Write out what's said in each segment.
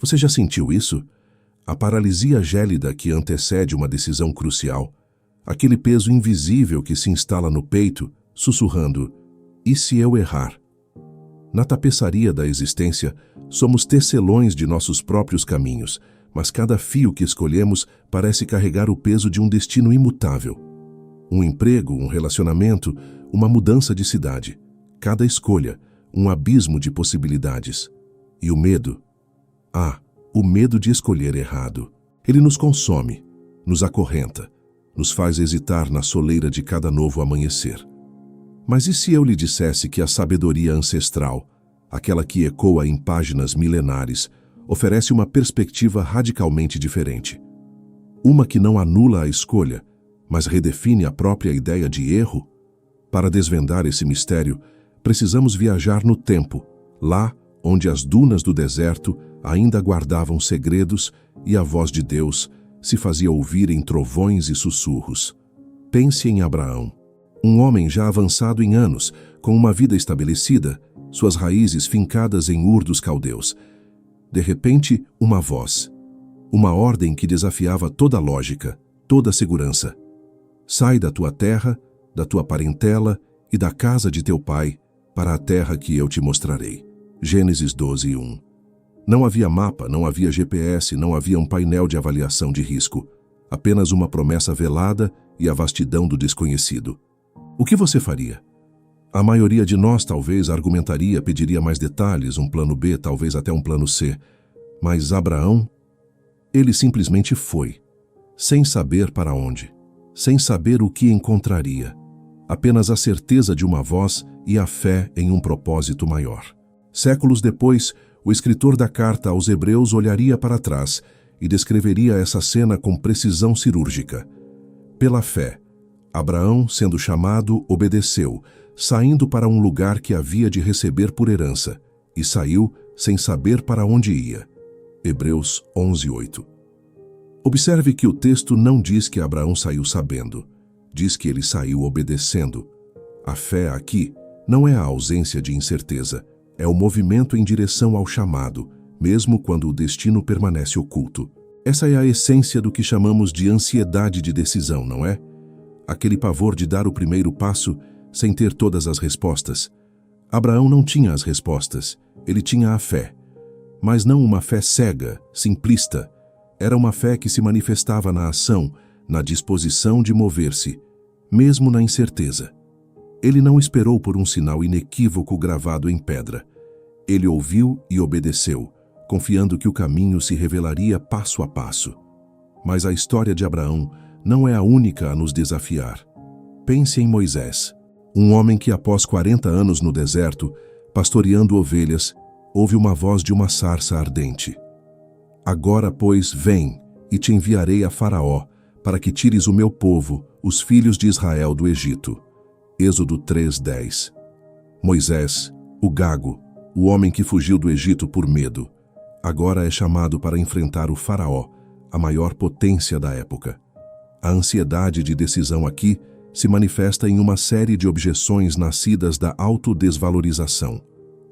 Você já sentiu isso? A paralisia gélida que antecede uma decisão crucial. Aquele peso invisível que se instala no peito, sussurrando: e se eu errar? Na tapeçaria da existência, somos tecelões de nossos próprios caminhos, mas cada fio que escolhemos parece carregar o peso de um destino imutável. Um emprego, um relacionamento, uma mudança de cidade. Cada escolha, um abismo de possibilidades. E o medo? O medo de escolher errado. Ele nos consome, nos acorrenta, nos faz hesitar na soleira de cada novo amanhecer. Mas e se eu lhe dissesse que a sabedoria ancestral, aquela que ecoa em páginas milenares, oferece uma perspectiva radicalmente diferente? Uma que não anula a escolha, mas redefine a própria ideia de erro? Para desvendar esse mistério, precisamos viajar no tempo, lá onde as dunas do deserto ainda guardavam segredos e a voz de Deus se fazia ouvir em trovões e sussurros. Pense em Abraão, um homem já avançado em anos, com uma vida estabelecida, suas raízes fincadas em Ur dos Caldeus. De repente, uma voz, uma ordem que desafiava toda a lógica, toda a segurança. Sai da tua terra, da tua parentela e da casa de teu pai, para a terra que eu te mostrarei. Gênesis 12:1. Não havia mapa, não havia GPS, não havia um painel de avaliação de risco. Apenas uma promessa velada e a vastidão do desconhecido. O que você faria? A maioria de nós talvez argumentaria, pediria mais detalhes, um plano B, talvez até um plano C. Mas Abraão, ele simplesmente foi, sem saber para onde, sem saber o que encontraria. Apenas a certeza de uma voz e a fé em um propósito maior. Séculos depois, o escritor da carta aos Hebreus olharia para trás e descreveria essa cena com precisão cirúrgica. Pela fé, Abraão, sendo chamado, obedeceu, saindo para um lugar que havia de receber por herança, e saiu sem saber para onde ia. Hebreus 11:8. Observe que o texto não diz que Abraão saiu sabendo, diz que ele saiu obedecendo. A fé aqui não é a ausência de incerteza, é o movimento em direção ao chamado, mesmo quando o destino permanece oculto. Essa é a essência do que chamamos de ansiedade de decisão, não é? Aquele pavor de dar o primeiro passo sem ter todas as respostas. Abraão não tinha as respostas, ele tinha a fé. Mas não uma fé cega, simplista. Era uma fé que se manifestava na ação, na disposição de mover-se, mesmo na incerteza. Ele não esperou por um sinal inequívoco gravado em pedra. Ele ouviu e obedeceu, confiando que o caminho se revelaria passo a passo. Mas a história de Abraão não é a única a nos desafiar. Pense em Moisés, um homem que após 40 anos no deserto, pastoreando ovelhas, ouve uma voz de uma sarça ardente. Agora, pois, vem, e te enviarei a Faraó, para que tires o meu povo, os filhos de Israel, do Egito. Êxodo 3:10. Moisés, o gago, o homem que fugiu do Egito por medo, agora é chamado para enfrentar o Faraó, a maior potência da época. A ansiedade de decisão aqui se manifesta em uma série de objeções nascidas da autodesvalorização,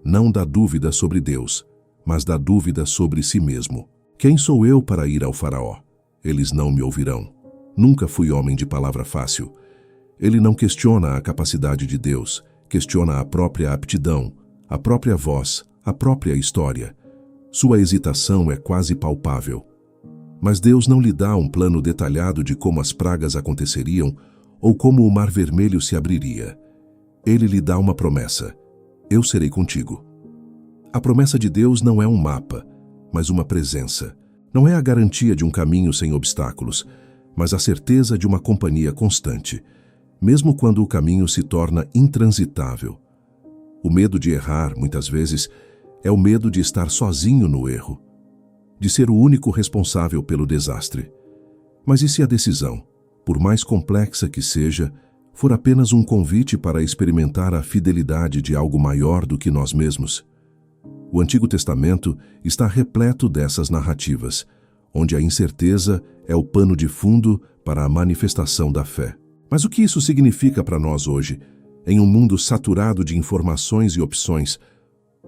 não da dúvida sobre Deus, mas da dúvida sobre si mesmo. Quem sou eu para ir ao Faraó? Eles não me ouvirão. Nunca fui homem de palavra fácil. Ele não questiona a capacidade de Deus, questiona a própria aptidão, a própria voz, a própria história. Sua hesitação é quase palpável. Mas Deus não lhe dá um plano detalhado de como as pragas aconteceriam ou como o Mar Vermelho se abriria. Ele lhe dá uma promessa: eu serei contigo. A promessa de Deus não é um mapa, mas uma presença. Não é a garantia de um caminho sem obstáculos, mas a certeza de uma companhia constante, mesmo quando o caminho se torna intransitável. O medo de errar, muitas vezes, é o medo de estar sozinho no erro, de ser o único responsável pelo desastre. Mas e se a decisão, por mais complexa que seja, for apenas um convite para experimentar a fidelidade de algo maior do que nós mesmos? O Antigo Testamento está repleto dessas narrativas, onde a incerteza é o pano de fundo para a manifestação da fé. Mas o que isso significa para nós hoje, em um mundo saturado de informações e opções,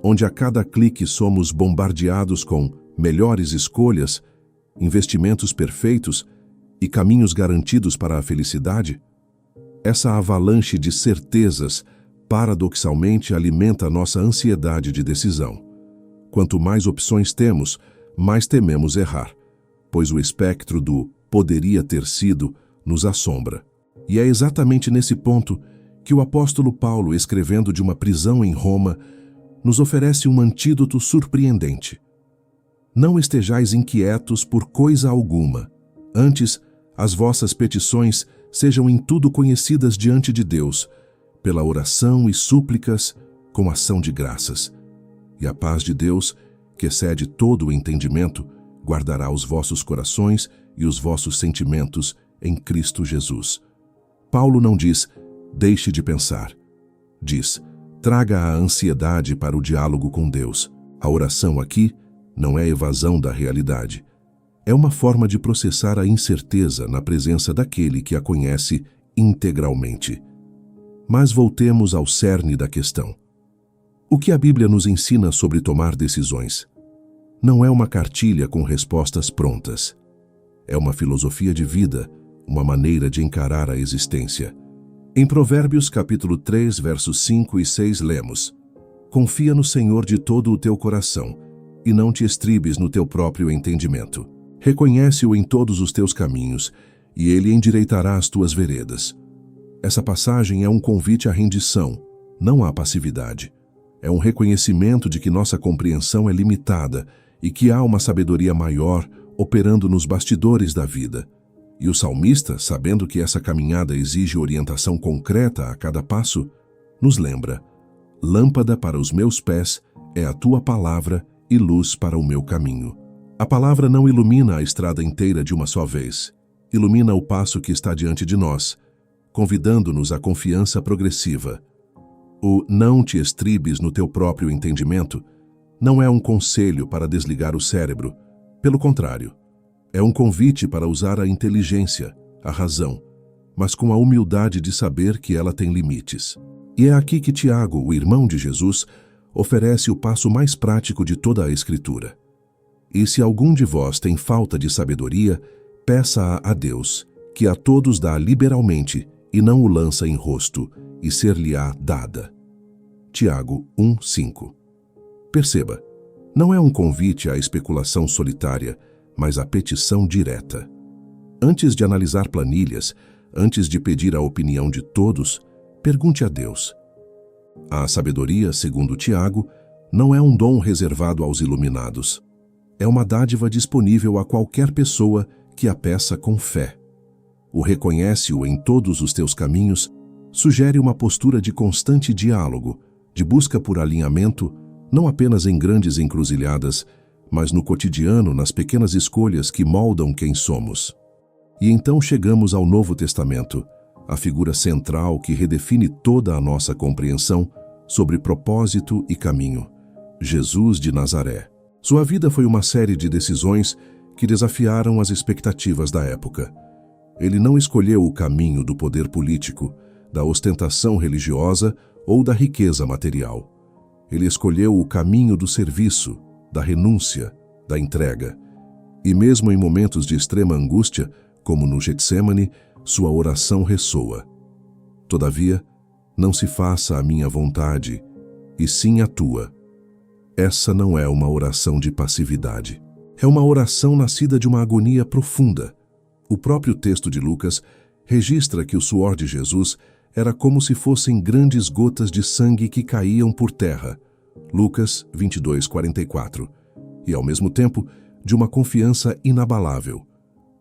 onde a cada clique somos bombardeados com melhores escolhas, investimentos perfeitos e caminhos garantidos para a felicidade? Essa avalanche de certezas, paradoxalmente, alimenta nossa ansiedade de decisão. Quanto mais opções temos, mais tememos errar, pois o espectro do poderia ter sido nos assombra. E é exatamente nesse ponto que o apóstolo Paulo, escrevendo de uma prisão em Roma, nos oferece um antídoto surpreendente. Não estejais inquietos por coisa alguma. Antes, as vossas petições sejam em tudo conhecidas diante de Deus, pela oração e súplicas, com ação de graças. E a paz de Deus, que excede todo o entendimento, guardará os vossos corações e os vossos sentimentos em Cristo Jesus. Paulo não diz, deixe de pensar. Diz, traga a ansiedade para o diálogo com Deus. A oração aqui não é evasão da realidade. É uma forma de processar a incerteza na presença daquele que a conhece integralmente. Mas voltemos ao cerne da questão. O que a Bíblia nos ensina sobre tomar decisões? Não é uma cartilha com respostas prontas. É uma filosofia de vida, uma maneira de encarar a existência. Em Provérbios capítulo 3, versos 5 e 6 lemos: confia no Senhor de todo o teu coração, e não te estribes no teu próprio entendimento. Reconhece-o em todos os teus caminhos, e ele endireitará as tuas veredas. Essa passagem é um convite à rendição, não à passividade. É um reconhecimento de que nossa compreensão é limitada e que há uma sabedoria maior operando nos bastidores da vida. E o salmista, sabendo que essa caminhada exige orientação concreta a cada passo, nos lembra: lâmpada para os meus pés é a tua palavra e luz para o meu caminho. A palavra não ilumina a estrada inteira de uma só vez. Ilumina o passo que está diante de nós, convidando-nos à confiança progressiva. O não te estribes no teu próprio entendimento não é um conselho para desligar o cérebro. Pelo contrário, é um convite para usar a inteligência, a razão, mas com a humildade de saber que ela tem limites. E é aqui que Tiago, o irmão de Jesus, oferece o passo mais prático de toda a Escritura. E se algum de vós tem falta de sabedoria, peça-a a Deus, que a todos dá liberalmente e não o lança em rosto, e ser-lhe-á dada. Tiago 1:5. Perceba, não é um convite à especulação solitária, mas à petição direta. Antes de analisar planilhas, antes de pedir a opinião de todos, pergunte a Deus. A sabedoria, segundo Tiago, não é um dom reservado aos iluminados. É uma dádiva disponível a qualquer pessoa que a peça com fé. O reconhece-o em todos os teus caminhos sugere uma postura de constante diálogo, de busca por alinhamento, não apenas em grandes encruzilhadas, mas no cotidiano, nas pequenas escolhas que moldam quem somos. E então chegamos ao Novo Testamento, a figura central que redefine toda a nossa compreensão sobre propósito e caminho, Jesus de Nazaré. Sua vida foi uma série de decisões que desafiaram as expectativas da época. Ele não escolheu o caminho do poder político, da ostentação religiosa ou da riqueza material. Ele escolheu o caminho do serviço, da renúncia, da entrega. E mesmo em momentos de extrema angústia, como no Getsêmani, sua oração ressoa. Todavia, não se faça a minha vontade, e sim a tua. Essa não é uma oração de passividade. É uma oração nascida de uma agonia profunda. O próprio texto de Lucas registra que o suor de Jesus era como se fossem grandes gotas de sangue que caíam por terra. Lucas 22:44. E, ao mesmo tempo, de uma confiança inabalável.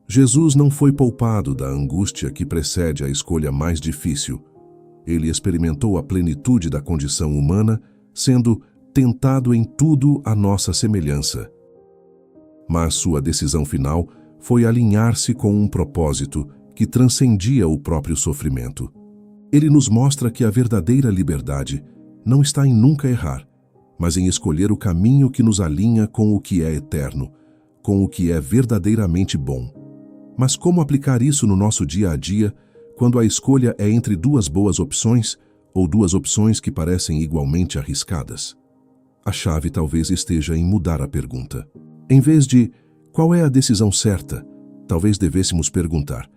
Jesus não foi poupado da angústia que precede a escolha mais difícil. Ele experimentou a plenitude da condição humana, sendo tentado em tudo à nossa semelhança. Mas sua decisão final foi alinhar-se com um propósito que transcendia o próprio sofrimento. Ele nos mostra que a verdadeira liberdade não está em nunca errar, mas em escolher o caminho que nos alinha com o que é eterno, com o que é verdadeiramente bom. Mas como aplicar isso no nosso dia a dia, quando a escolha é entre duas boas opções ou duas opções que parecem igualmente arriscadas? A chave talvez esteja em mudar a pergunta. Em vez de qual é a decisão certa, talvez devêssemos perguntar: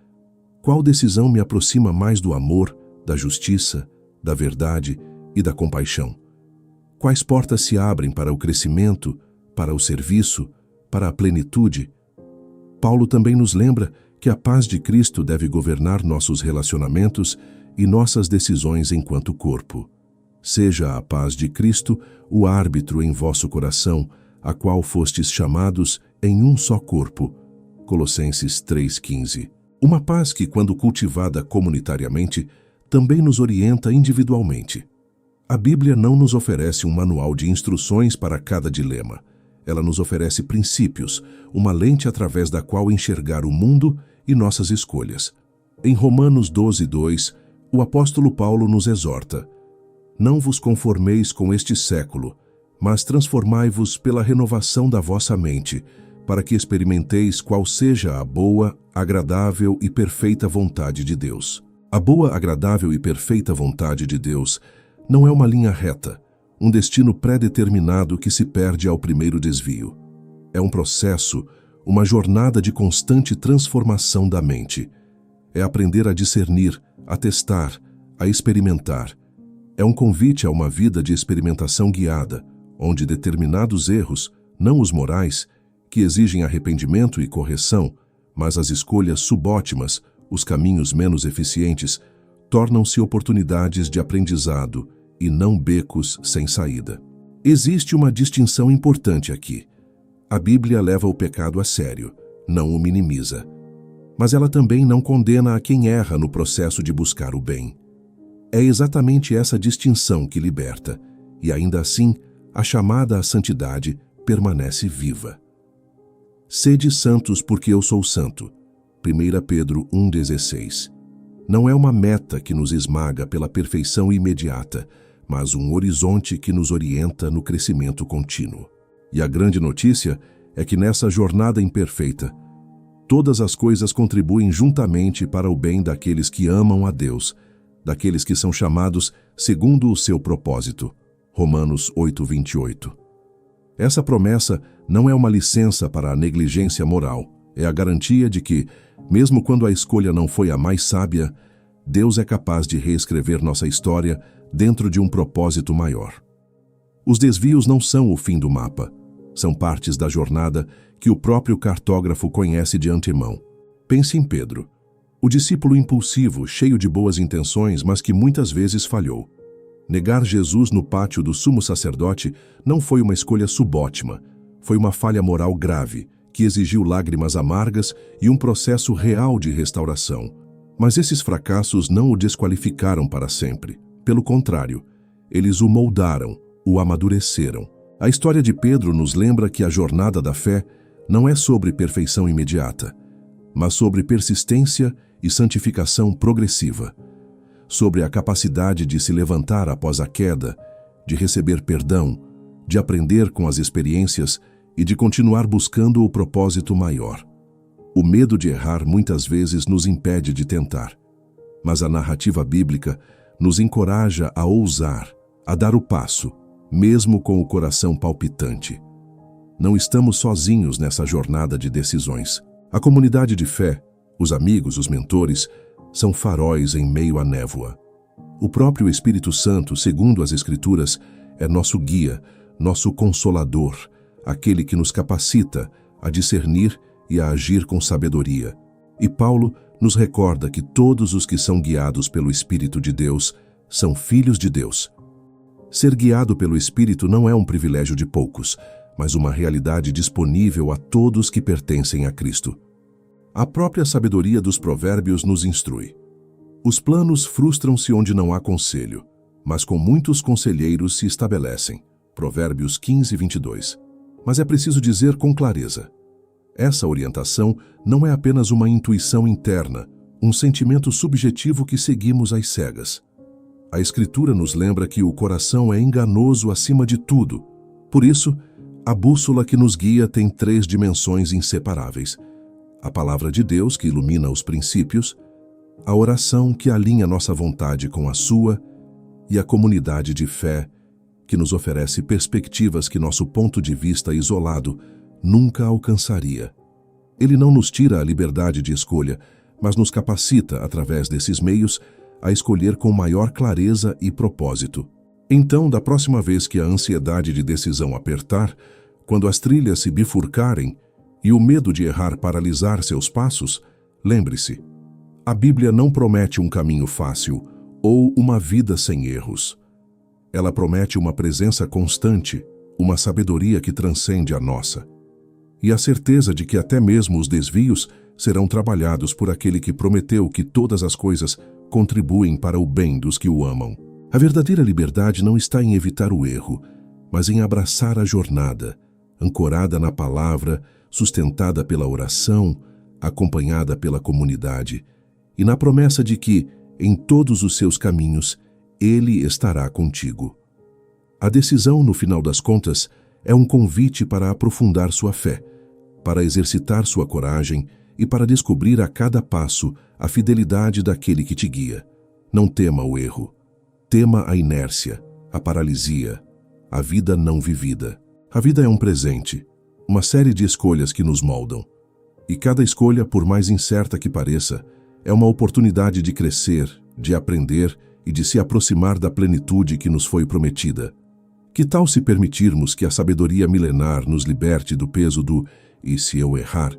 qual decisão me aproxima mais do amor, da justiça, da verdade e da compaixão? Quais portas se abrem para o crescimento, para o serviço, para a plenitude? Paulo também nos lembra que a paz de Cristo deve governar nossos relacionamentos e nossas decisões enquanto corpo. Seja a paz de Cristo o árbitro em vosso coração, a qual fostes chamados em um só corpo. Colossenses 3,15. Uma paz que, quando cultivada comunitariamente, também nos orienta individualmente. A Bíblia não nos oferece um manual de instruções para cada dilema. Ela nos oferece princípios, uma lente através da qual enxergar o mundo e nossas escolhas. Em Romanos 12:2, o apóstolo Paulo nos exorta: não vos conformeis com este século, mas transformai-vos pela renovação da vossa mente, para que experimenteis qual seja a boa, agradável e perfeita vontade de Deus. A boa, agradável e perfeita vontade de Deus não é uma linha reta, um destino pré-determinado que se perde ao primeiro desvio. É um processo, uma jornada de constante transformação da mente. É aprender a discernir, a testar, a experimentar. É um convite a uma vida de experimentação guiada, onde determinados erros, não os morais, que exigem arrependimento e correção, mas as escolhas subótimas, os caminhos menos eficientes, tornam-se oportunidades de aprendizado e não becos sem saída. Existe uma distinção importante aqui. A Bíblia leva o pecado a sério, não o minimiza. Mas ela também não condena a quem erra no processo de buscar o bem. É exatamente essa distinção que liberta, e ainda assim, a chamada à santidade permanece viva. Sede santos porque eu sou santo. 1 Pedro 1,16. Não é uma meta que nos esmaga pela perfeição imediata, mas um horizonte que nos orienta no crescimento contínuo. E a grande notícia é que nessa jornada imperfeita, todas as coisas contribuem juntamente para o bem daqueles que amam a Deus, daqueles que são chamados segundo o seu propósito. Romanos 8:28. Essa promessa não é uma licença para a negligência moral, é a garantia de que, mesmo quando a escolha não foi a mais sábia, Deus é capaz de reescrever nossa história dentro de um propósito maior. Os desvios não são o fim do mapa, são partes da jornada que o próprio cartógrafo conhece de antemão. Pense em Pedro, o discípulo impulsivo, cheio de boas intenções, mas que muitas vezes falhou. Negar Jesus no pátio do sumo sacerdote não foi uma escolha subótima, foi uma falha moral grave, que exigiu lágrimas amargas e um processo real de restauração. Mas esses fracassos não o desqualificaram para sempre. Pelo contrário, eles o moldaram, o amadureceram. A história de Pedro nos lembra que a jornada da fé não é sobre perfeição imediata, mas sobre persistência e santificação progressiva, sobre a capacidade de se levantar após a queda, de receber perdão, de aprender com as experiências e de continuar buscando o propósito maior. O medo de errar muitas vezes nos impede de tentar, mas a narrativa bíblica nos encoraja a ousar, a dar o passo, mesmo com o coração palpitante. Não estamos sozinhos nessa jornada de decisões. A comunidade de fé, os amigos, os mentores, são faróis em meio à névoa. O próprio Espírito Santo, segundo as Escrituras, é nosso guia, nosso consolador, aquele que nos capacita a discernir e a agir com sabedoria. E Paulo nos recorda que todos os que são guiados pelo Espírito de Deus são filhos de Deus. Ser guiado pelo Espírito não é um privilégio de poucos, mas uma realidade disponível a todos que pertencem a Cristo. A própria sabedoria dos provérbios nos instrui. Os planos frustram-se onde não há conselho, mas com muitos conselheiros se estabelecem. Provérbios 15:22. Mas é preciso dizer com clareza: essa orientação não é apenas uma intuição interna, um sentimento subjetivo que seguimos às cegas. A Escritura nos lembra que o coração é enganoso acima de tudo. Por isso, a bússola que nos guia tem 3 dimensões inseparáveis: a palavra de Deus, que ilumina os princípios, a oração, que alinha nossa vontade com a sua, e a comunidade de fé, que nos oferece perspectivas que nosso ponto de vista isolado nunca alcançaria. Ele não nos tira a liberdade de escolha, mas nos capacita, através desses meios, a escolher com maior clareza e propósito. Então, da próxima vez que a ansiedade de decisão apertar, quando as trilhas se bifurcarem e o medo de errar paralisar seus passos, lembre-se, a Bíblia não promete um caminho fácil ou uma vida sem erros. Ela promete uma presença constante, uma sabedoria que transcende a nossa, e a certeza de que até mesmo os desvios serão trabalhados por aquele que prometeu que todas as coisas contribuem para o bem dos que o amam. A verdadeira liberdade não está em evitar o erro, mas em abraçar a jornada, ancorada na palavra, sustentada pela oração, acompanhada pela comunidade, e na promessa de que, em todos os seus caminhos, Ele estará contigo. A decisão, no final das contas, é um convite para aprofundar sua fé, para exercitar sua coragem e para descobrir a cada passo a fidelidade daquele que te guia. Não tema o erro. Tema a inércia, a paralisia, a vida não vivida. A vida é um presente, uma série de escolhas que nos moldam. E cada escolha, por mais incerta que pareça, é uma oportunidade de crescer, de aprender e de se aproximar da plenitude que nos foi prometida. Que tal se permitirmos que a sabedoria milenar nos liberte do peso do "e se eu errar?"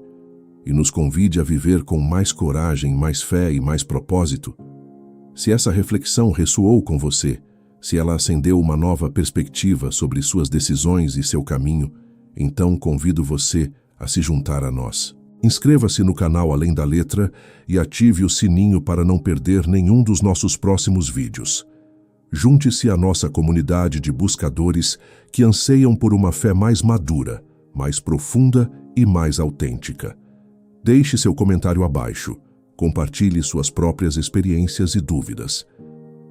e nos convide a viver com mais coragem, mais fé e mais propósito? Se essa reflexão ressoou com você, se ela acendeu uma nova perspectiva sobre suas decisões e seu caminho, então convido você a se juntar a nós. Inscreva-se no canal Além da Letra e ative o sininho para não perder nenhum dos nossos próximos vídeos. Junte-se à nossa comunidade de buscadores que anseiam por uma fé mais madura, mais profunda e mais autêntica. Deixe seu comentário abaixo. Compartilhe suas próprias experiências e dúvidas.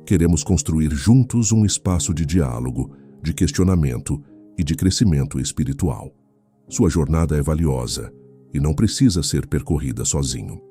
Queremos construir juntos um espaço de diálogo, de questionamento e de crescimento espiritual. Sua jornada é valiosa e não precisa ser percorrida sozinho.